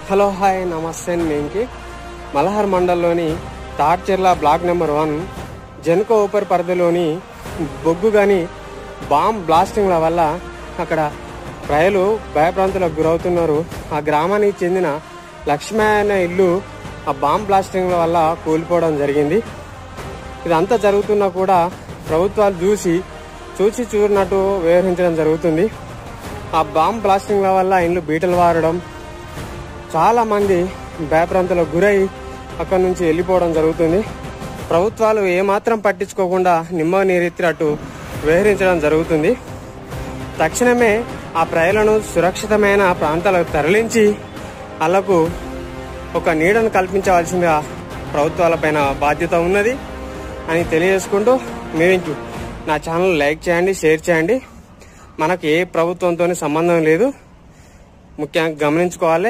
Hello hi నమస్తే నేను Malhar మండల్లోని తాడ్చెర్ల block number 1 Genco ఊపర్ పరిధిలోని బొగ్గు గని బాంబ్ బ్లాస్టింగ్ల వల్ల అక్కడ ప్రజలు భయభ్రాంతులకు గురవుతున్నారు. ఆ గ్రామానికి చెందిన లక్ష్మీ అనే ఇల్లు ఆ బాంబ్ బ్లాస్టింగ్ల వల్ల కూలిపోవడం జరిగింది. ఇదంతా జరుగుతున్నా కూడా ప్రభుత్వాలు చూసి చూడనట్టు వ్యవహరించడం జరుగుతుంది. ఆ బాంబ్ బ్లాస్టింగ్ల వల్ల ఇండ్లు బీటలు వారడం, చాలా మంది భయభ్రాంతులకు గురై అక్కడి నుంచి వెళ్ళిపోవడం జరుగుతుంది. ప్రభుత్వాలు ఏమాత్రం పట్టించుకోకుండా నిమ్మ నీరెత్తినట్టు వ్యవహరించడం జరుగుతుంది. తక్షణమే ఆ ప్రజలను సురక్షితమైన ప్రాంతాలకు తరలించి వాళ్లకు ఒక నీడను కల్పించవలసిందిగా ప్రభుత్వాలపైన బాధ్యత ఉన్నది అని తెలియజేసుకుంటూ, మీరు నా ఛానల్ లైక్ చేయండి, షేర్ చేయండి. మనకు ఏ ప్రభుత్వంతో సంబంధం లేదు, ముఖ్యంగా గమనించుకోవాలి.